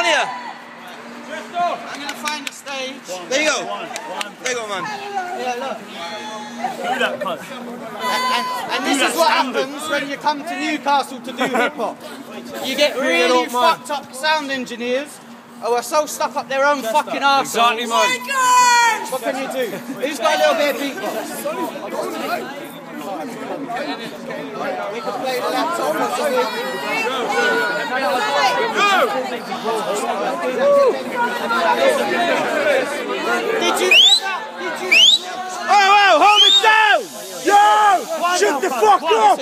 One here. I'm going to find a stage. There you go. There you go, man. Yeah, look. Do that, cuz. And this is what happens when you come to Newcastle to do hip-hop. You get really fucked up sound engineers who are so stuck up their own fucking arseholes. Exactly, man. What can you do? Who's got a little bit of beatbox? We can play the laptop. Did you? Oh, hold it down! Yo! Shut the fuck up!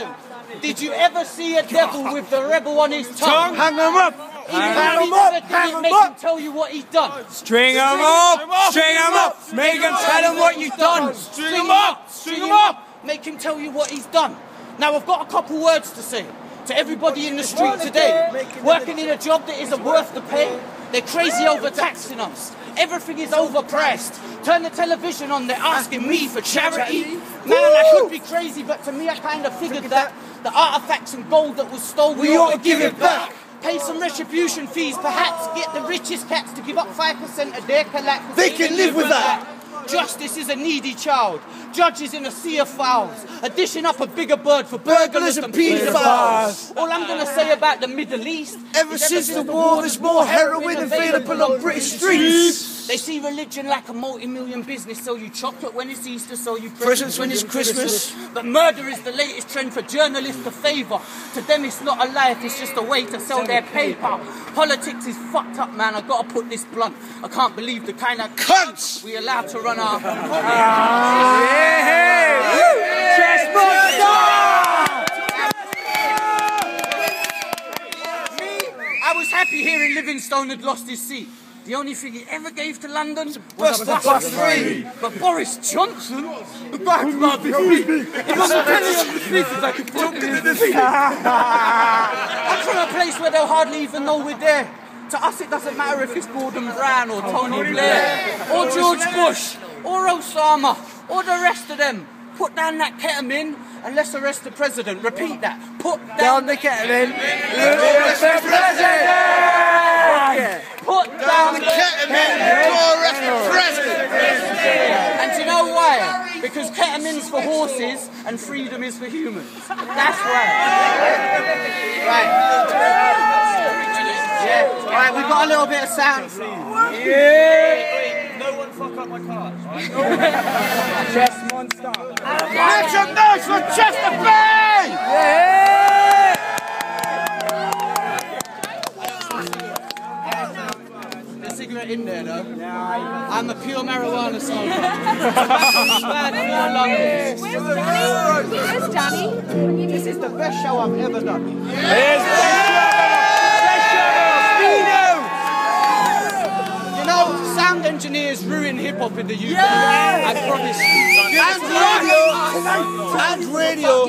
Did you ever see a devil with the rebel on his tongue? Hang him up! Hang him up! Make him tell you what he's done. String him up! String him up! Make him tell him what you've done! String him up! String him up! Make him tell you what he's done. Now I've got a couple words to say to everybody in the street today, working in a job that isn't worth the pay. They're crazy overtaxing us. Everything is overpriced. Turn the television on, they're asking me for charity. Man, I could be crazy, but to me I kind of figured that the artifacts and gold that was stolen, we ought to give it back. Pay some retribution fees, perhaps get the richest cats to give up 5% of their collect. They can live with that. Justice is a needy child. Judges in a sea of fouls. A dishing up a bigger bird for burglars and paedophiles. All I'm going to say about the Middle East, Ever since the war, there's more heroin available on British streets. They see religion like a multi-million business. Sell you chocolate when it's Easter, sell you presents when it's Christmas. But murder is the latest trend for journalists to favour. To them it's not a life, it's just a way to sell their paper. Politics is fucked up, man. I've got to put this blunt. I can't believe the kind of cunts we allowed to run our... I was happy hearing Livingstone had lost his seat. The only thing he ever gave to London was a bus free. But Boris Johnson, the guy who loved his feet, he wasn't telling him the speakers like he put in his feet. I'm from a place where they'll hardly even know we're there. To us it doesn't matter if it's Gordon Brown or Tony Blair or George Bush or Osama or the rest of them. Put down that ketamine and let's arrest the president. Repeat that. Put down the ketamine. Arrest the president! Put down the ketamine to arrest the president. And do you know why? Because ketamine's for horses and freedom is for humans. That's right. Right. Yeah. Right, we've got a little bit of sound for you. Yeah! No one fuck up my cards, right? Chest monster. Make some noise for Chester Bay! Yeah! There's a cigarette in there though. I'm a pure marijuana smoker. Bad for your lungs. Where's Danny? This is the best show I've ever done. You know, sound engineers ruin hip-hop in the UK. I promise you. And radio.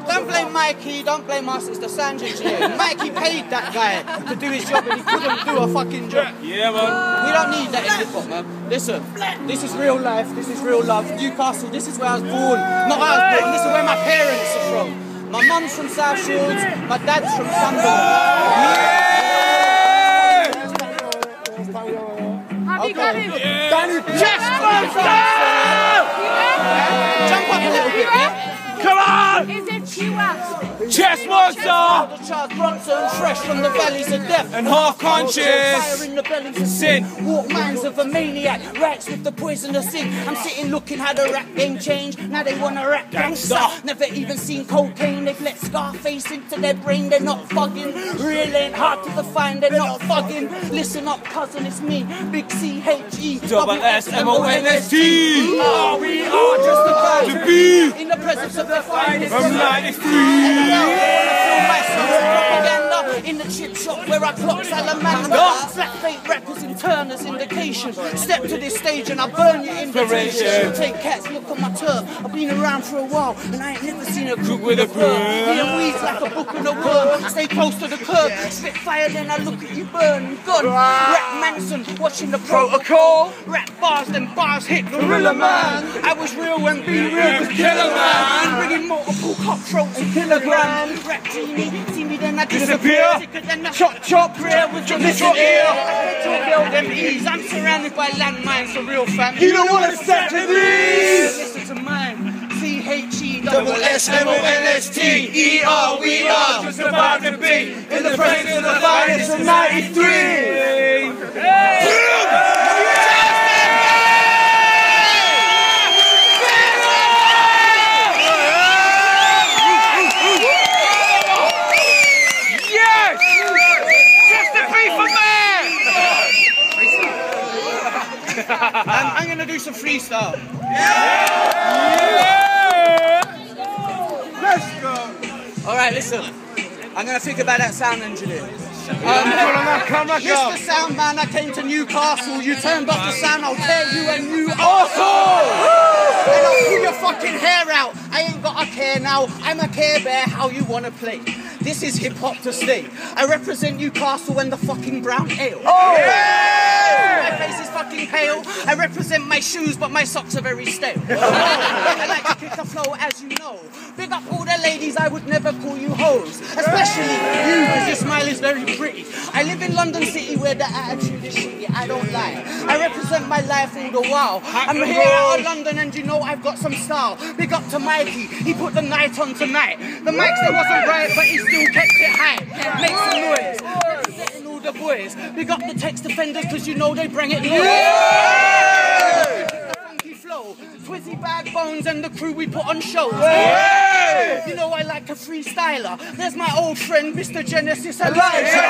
Don't blame Mikey, don't blame us, it's the sound engineer. Mikey paid that guy to do his job and he couldn't do a fucking job. Yeah, man. We don't need that in hip-hop, man. Listen, this is real life, this is real love. Newcastle, this is where I was born. Not where I was born, this is where my parents are from. My mum's from South Shields, my dad's from Sunderland. Have you got him? Danny Chest Monster! Jump up a little bit, yeah? Come on! Is it Chihuahua? Chest monster! Charles Bronson, fresh from the valleys of death. And half Fire conscious. in the bellies of Sin. Walk minds of a maniac, rats with the poisonous sin. I'm sitting looking how the rap game changed. Now they wanna rap gangster. Never even seen cocaine. They've let Scarface into their brain. They're not fucking. Real ain't hard to define. They're not fucking. Listen up, cousin, it's me. Big C-H-E-double-S-M-O-N-S-T. Oh, we are just about to be in the presence of the finest. from 93. Propaganda in the chip shop where I clock salamander. Slap fake rappers in Turner's indication. Step to this stage and I burn your invitation. Take cats, look on my turf. I've been around for a while and I ain't never seen a crook with a perm. Being weeds like a book and a worm. Stay close to the curb. Spit fire, then I look at you burn. Gun. Rap Manson, watching the protocol. Rap bars, then bars hit Gorilla Man. I was real when being real was Killer Man. Bringing multiple cutthroats and kilograms. Rap see me then I disappear. Sicker than a chop prayer with your little ear. I'm surrounded by landmines for real fam. You don't want to step to these. Listen to mine. CHESSMONSTER. We are just about to be in the presence of the finest of 93. I'm going to do some freestyle. Let's go. Alright, listen. I'm going to think about that sound engineer. Mr. Soundman, I came to Newcastle. You turned off the sound, I'll tear you a new arsehole. And I'll pull your fucking hair out. I ain't got a care now. I'm a Care Bear, how you want to play. This is hip-hop to stay. I represent Newcastle and the fucking brown ale. My face is fucking pale. I represent my shoes, but my socks are very stale. I like to kick the flow, as you know. Big up all the ladies, I would never call you hoes. Especially you, because your smile is very pretty. I live in London City where the attitude is shitty, I don't lie. I represent my life all the while. I'm here out of London and you know I've got some style. Big up to Mikey, he put the night on tonight. The mic still wasn't bright, but he still kept it high. Make some noise. Representing all the boys. Big up the text defenders, because you know they bring it low. Funky flow, Twizzy Bag Bones and the crew we put on shows. You know I like a freestyler. There's my old friend Mr. Genesis Elijah.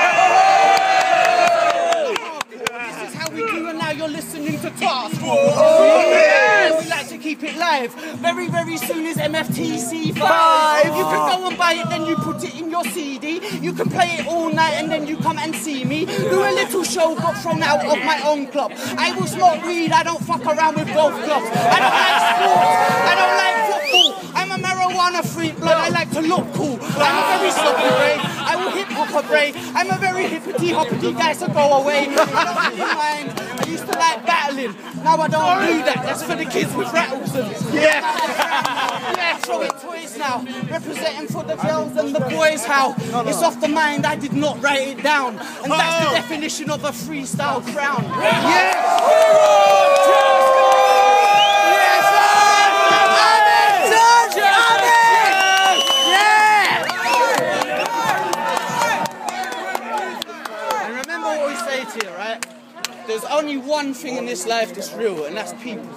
This is how we do, and now you're listening to Task Force. We like to keep it live. Very, very soon is MFTC 5. You can go and buy it, then you put it in your CD. You can play it all night and then you come and see me. Do a little show, got thrown out of my own club. I will smoke weed, I don't fuck around with golf clubs. I don't like sports, I don't like football. I'm a marijuana freak, blood, I like to look cool. I'm a very sloppy brain, I will hip hop a brain. I'm a very hippity-hoppity guy, so go away. Don't mind. I used to like battling, now I don't do that. That's for the kids with rattles and yeah, throw it toys now. Representing for the girls and the boys how it's off the mind, I did not write it down. And that's the definition of a freestyle crown. And remember what we say to you, right? There's only one thing in this life that's real, and that's people.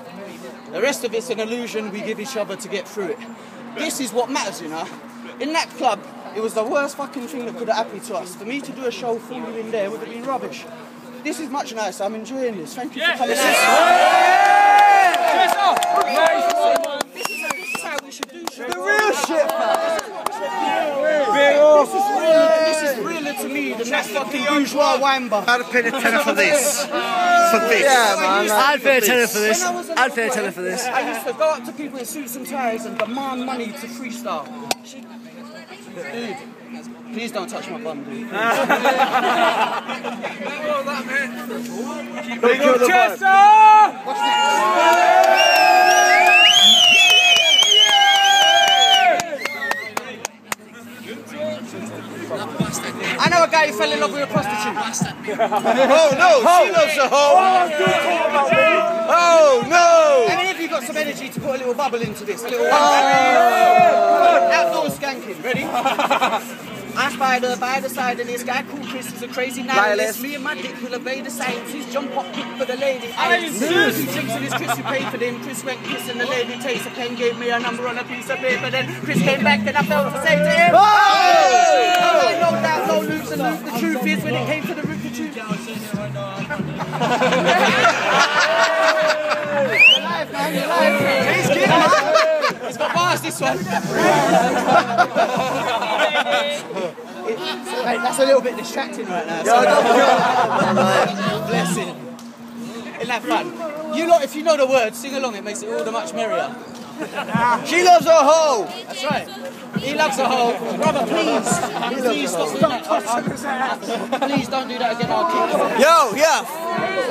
The rest of it's an illusion we give each other to get through it. This is what matters, you know. In that club, it was the worst fucking thing that could have happened to us. For me to do a show full in there would have been rubbish. This is much nicer. I'm enjoying this. Thank you for coming out. This is how we should do shit. The real shit, This is realer to me than that fucking bourgeois wamba. I'd have paid a tenner for this. For this. Yeah, man. I'd pay a tenner for this. I'd pay a tenner for this. I used to go up to people in suits and ties and demand money to freestyle. Dude, please don't touch my bum, dude. Big up Chester! I know a guy who fell in love with a prostitute. Oh no, she loves a hoe. Oh no! How many of you got some energy to put a little bubble into this? A little outdoor skanking. Ready? I spied her by the side of this guy called Chris, who's a crazy nihilist. Me and my dick will obey the sciences, jump up quick for the lady. I insist. He drinks in his Chris, who paid for them. Chris went kissing the lady, takes a pen, gave me a number on a piece of paper. Then Chris came back and I felt to say to him, oh! No doubt, no loops and loop. The truth is, when it came to the root, the truth. You're live, man, you're live. He's kidding, man. He's got bars, this one. Mate, that's a little bit distracting right now. Bless him. and have fun. You lot, if you know the words, sing along. It makes it all the much merrier. She loves a hoe. That's right. He loves a hoe. Brother, please stop doing that. Please don't do that again. I'll kick him. Yo, yeah.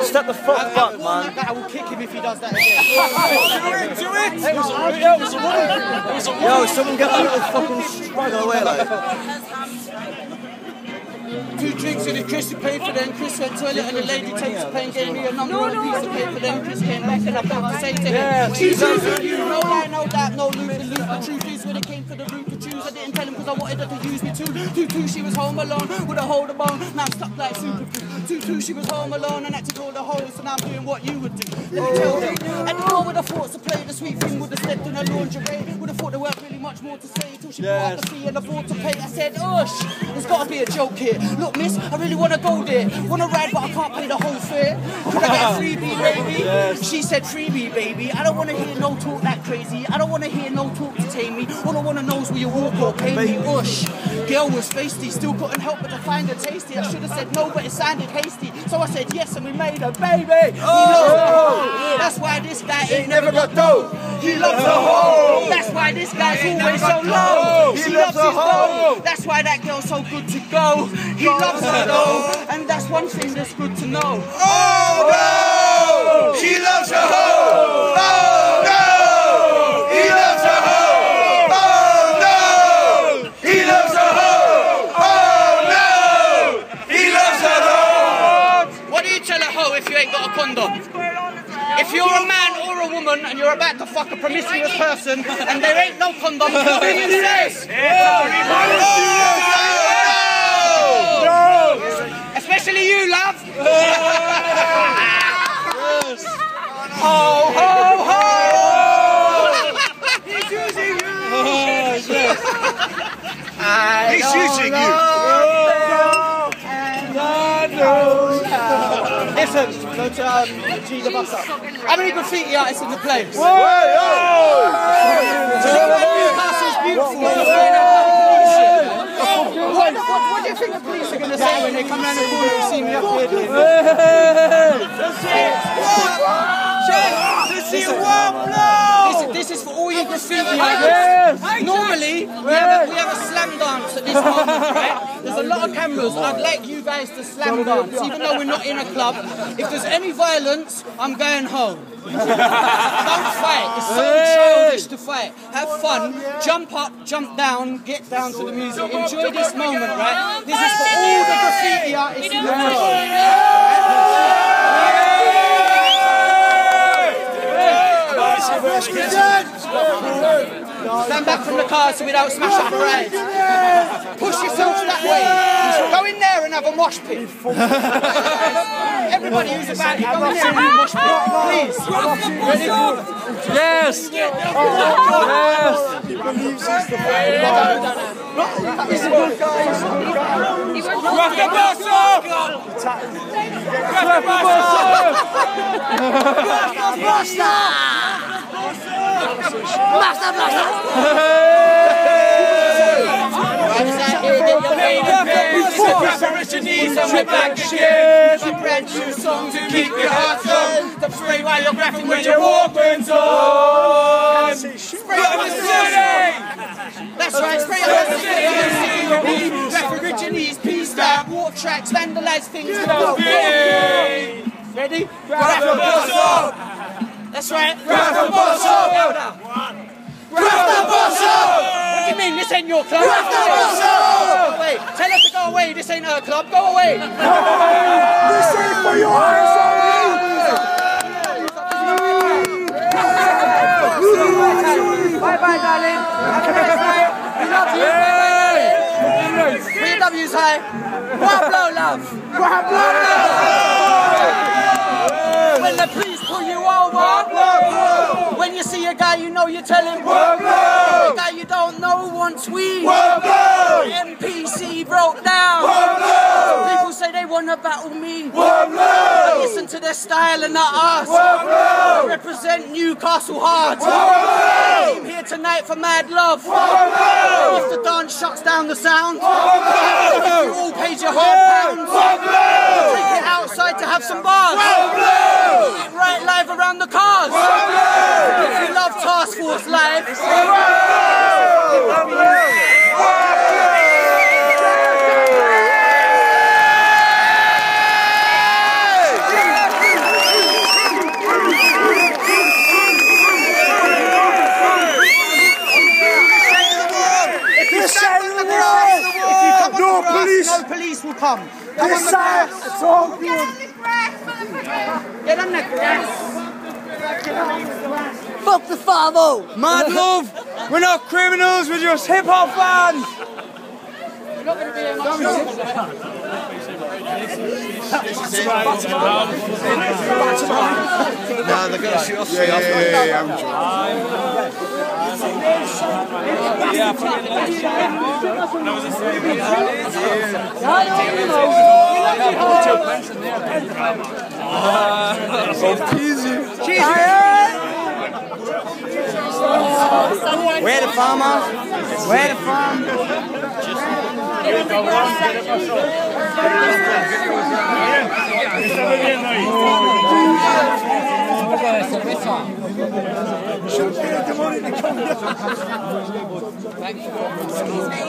Step the fuck up, man. I will kick him if he does that again. Do it! Yo, someone get that little fucking struggle away, like. 2 drinks and Chris paid for them. Chris went to toilet and the lady takes a pen, gave me a number and a piece of paper. Then Chris came back and I felt to say to him, she's using you, no lie, no doubt, no loop the loop. The truth is when it came for the root to choose, I didn't tell him because I wanted her to use me too. 2-2, she was home alone with a hold of bone. Now I'm stuck like super glue. 2-2, she was home alone and had to call the holes. And I'm doing what you would do. Let me tell you, at the door with the thoughts to play the sweet thing would have stepped in her lingerie. Would have thought there weren't really much more to say till she brought up the fee and the board to pay. I said, ush, there's got to be a joke here. Look, miss, I really want to go there. Want to ride, but I can't pay the whole fare. Could I get a freebie, baby? She said, freebie, baby. I don't want to hear no talk that crazy. I don't want to hear no talk to tame me. All I want to know is will you walk or pay me? Ush. Girl was feisty, still couldn't help but to find her tasty. I should have said no, but it sounded hasty. So I said yes, and we made a baby. That's why this guy ain't never got dough. He loves a hoe. That's why this guy's always so low. He loves his dough. That's why that girl's so good to go. He loves her though, and that's one thing that's good to know. Oh no! She loves her hoe! Oh no! He loves her hoe! Oh no! He loves her hoe! Oh no! He loves her hoe! What do you tell a hoe if you ain't got a condom? If you're a man or a woman and you're about to fuck a promiscuous person and there ain't no condom, what do you say? Especially you, love. Ho, ho, ho! He's using you. He's using you. Listen, go to G the bus up. How many graffiti artists in the place? Newcastle's beautiful. What do you think the police are going to say when they come around the corner and see me up here? This is for all you graffiti artists. Normally, we have a slam dance at this moment, right? There's a lot of cameras. I'd like you guys to slam dance, even though we're not in a club. If there's any violence, I'm going home. Don't fight. It's so childish to fight. Have fun. Jump up, jump down, get down to the music. Enjoy this moment, right? This is for all the graffiti artists in the Stand back from the car so we don't smash up the rails. Push yourselves that way. Go in there and have a mosh pit. Everybody who's about it, go in there and have a mosh pit. Please. Ready? Yes! Yes! Rock the box up! Rock the box up! Master Blaster! We're back again. A brand new song to keep your heart on. To spray while you're graphing when your Walkman's on. Spray up the city. That's right, spray up the city. Rap Origines, P-Star, walk tracks, vandalise things. Ready? Grab the boss up. That's right. Grab the boss up. Grab the boss up. What do you mean? This ain't your club. Grab the boss up. Wait, tell her to go away. This ain't her club. Go away. This ain't for your eyes only. Bye bye, darling. Have a nice night. We love you. Bye bye. 3W's high. Pablo love. Pablo love. When the police pull you over, when you see a guy you know, you tell him, a guy you don't know wants weed. MPC broke down. People say they want to battle me. I listen to their style and not us. I represent Newcastle hard. Came here tonight for MadLove. If the dance shuts down the sound, if you all paid your hard pounds, take it outside to have some bars. Come on the grass. It's all good. Get on the grass. Fuck the 5-0. MadLove, we're not criminals, we're just hip-hop fans. You're not going to be a much No, they're going to shoot us straight off. Where the farmer? Where the farm?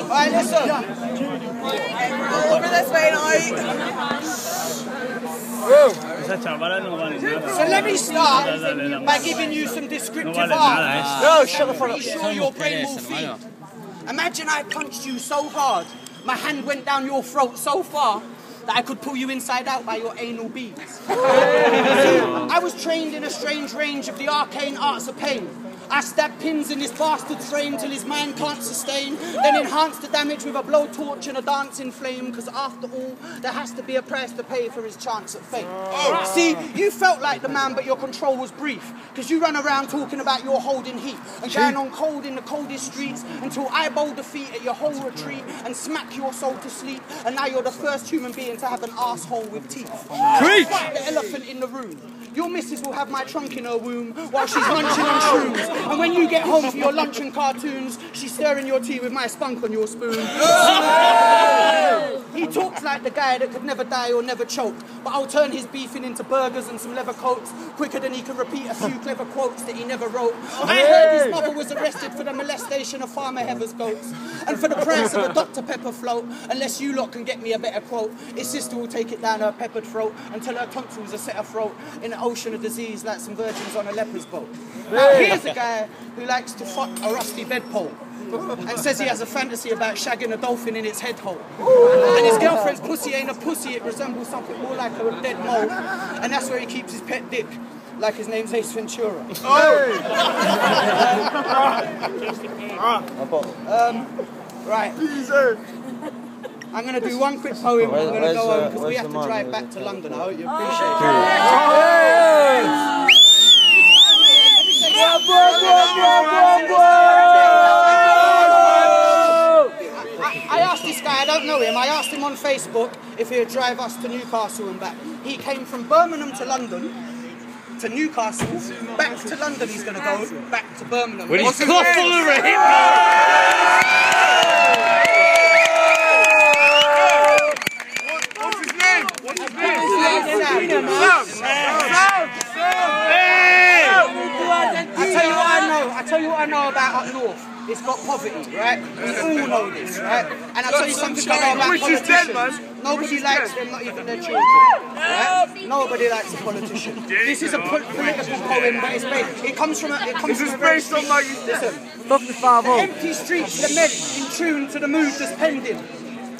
Alright, listen. Over this way now. So let me start by giving you some descriptive art. No, shut the fuck up. Pretty sure your brain will feel. Imagine I punched you so hard, my hand went down your throat so far that I could pull you inside out by your anal beads. I was trained in a strange range of the arcane arts of pain. I stabbed pins in this bastard's frame till his mind can't sustain, then enhance the damage with a blowtorch and a dancing flame, because after all, there has to be a price to pay for his chance at fame. See, you felt like the man, but your control was brief, because you ran around talking about your holding heat, and going on cold in the coldest streets, until I bowl defeat at your whole retreat, and smack your soul to sleep, and now you're the first human being to have an asshole with teeth. Preach! Fuck the elephant in the room. Your missus will have my trunk in her womb while she's munching on shrooms. And when you get home for your lunch and cartoons, she's stirring your tea with my spunk on your spoon. He talks like the guy that could never die or never choke, but I'll turn his beefing into burgers and some leather coats quicker than he can repeat a few clever quotes that he never wrote. I heard his mother was arrested for the molestation of Farmer Heather's goats. And for the price of a Dr. Pepper float, unless you lot can get me a better quote, his sister will take it down her peppered throat until her tonsils are set afloat in an ocean of disease like some virgins on a leper's boat. Now here's a guy who likes to fuck a rusty bedpole and says he has a fantasy about shagging a dolphin in its head hole. And his girlfriend's pussy ain't a pussy, it resembles something more like a dead mole. And that's where he keeps his pet dick, like his name's Ace Ventura. Right. I'm going to do one quick poem, I'm going to go home because we have to drive back to London. I hope you appreciate it. I asked this guy, I don't know him, I asked him on Facebook if he would drive us to Newcastle and back. He came from Birmingham to London, to Newcastle, back to London he's going to go, back to Birmingham. With his cough full of it. I tell you what I know about up north. It's got poverty, right? We all know this, right? And I'll tell you something I know about politicians. Nobody likes them, not even their children, right? Nobody likes a politician. This is a political poem, but it comes from a... This is based on my... Listen. Fuck the 5-0. Empty streets lament in tune to the mood that's pending,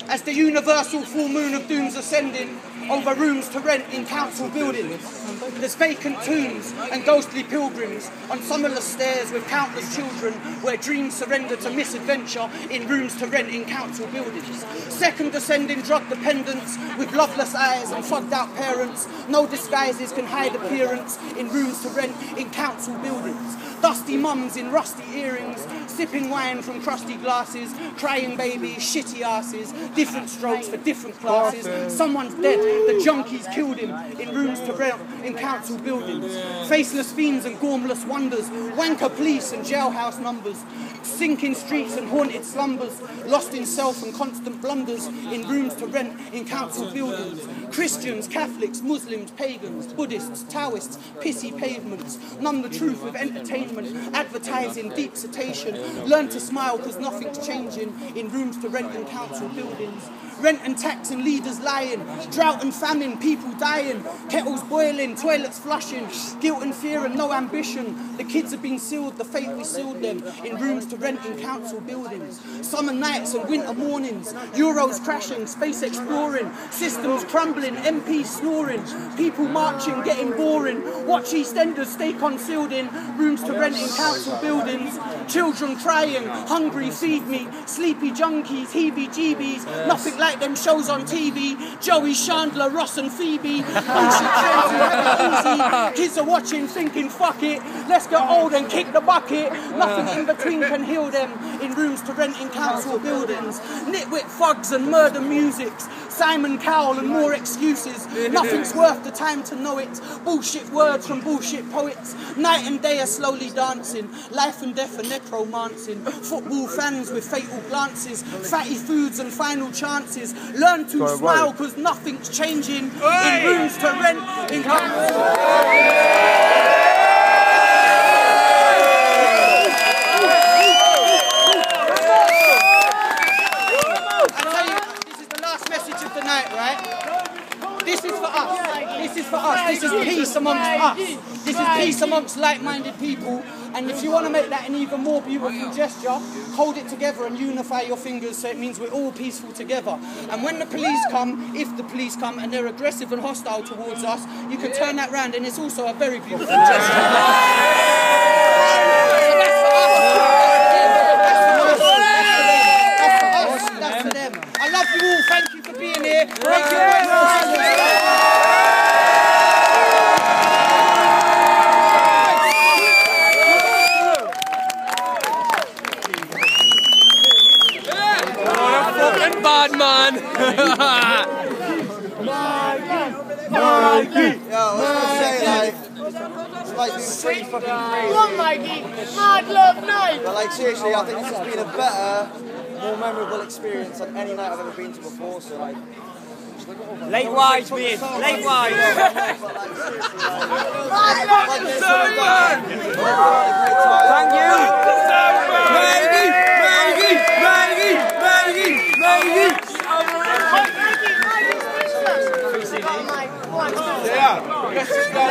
as the universal full moon of doom's ascending over rooms to rent in council buildings. There's vacant tombs and ghostly pilgrims on summerless stairs with countless children where dreams surrender to misadventure in rooms to rent in council buildings. Second descending drug dependents with loveless eyes and fucked out parents. No disguises can hide appearance in rooms to rent in council buildings. Dusty mums in rusty earrings, sipping wine from crusty glasses, crying babies, shitty asses, different strokes for different classes. Someone's dead, the junkies killed him in rooms to rent in council buildings. Faceless fiends and gormless wonders, wanker police and jailhouse numbers, sinking streets and haunted slumbers, lost in self and constant blunders in rooms to rent in council buildings. Christians, Catholics, Muslims, pagans, Buddhists, Taoists, pissy pavements, numb the truth with entertainment, advertising, deep cetacean, learn to smile because nothing's changing in rooms to rent in council buildings. Rent and tax and leaders lying. Drought and famine, people dying. Kettles boiling, toilets flushing. Guilt and fear and no ambition. The kids have been sealed, the fate we sealed them. In rooms to rent in council buildings. Summer nights and winter mornings. Euros crashing, space exploring. Systems crumbling, MPs snoring. People marching, getting boring. Watch EastEnders stay concealed in rooms to rent in council buildings. Children crying, hungry, feed me. Sleepy junkies, heebie-jeebies. Nothing like them shows on TV. Joey, Chandler, Ross and Phoebe. Bullshit trends and have it easy. Kids are watching thinking fuck it. Let's get old and kick the bucket. Nothing in between can heal them. In rooms to rent in council buildings. Nitwit thugs and murder musics. Simon Cowell and more excuses. Nothing's worth the time to know it. Bullshit words from bullshit poets. Night and day are slowly dancing. Life and death are necromancing. Football fans with fatal glances. Fatty foods and final chances. Learn to smile because nothing's changing. In rooms to rent in council. This is for us. This is for us. This is peace amongst us. This is peace amongst like-minded people. And if you want to make that an even more beautiful gesture, hold it together and unify your fingers so it means we're all peaceful together. And when the police come, if the police come and they're aggressive and hostile towards us, you can turn that round and it's also a very beautiful gesture. That's for them. I love you all. Thank you for being here. Make your Bad man! Mikey! Yo, I was gonna say, like, it's like been pretty fucking crazy. Come on, Mikey. MadLove night. But like, seriously, I think this has been a better, more memorable experience than any night I've ever been to before, so like... Late wise, mate. Late wise. Thank you. Yeah, let's just go up.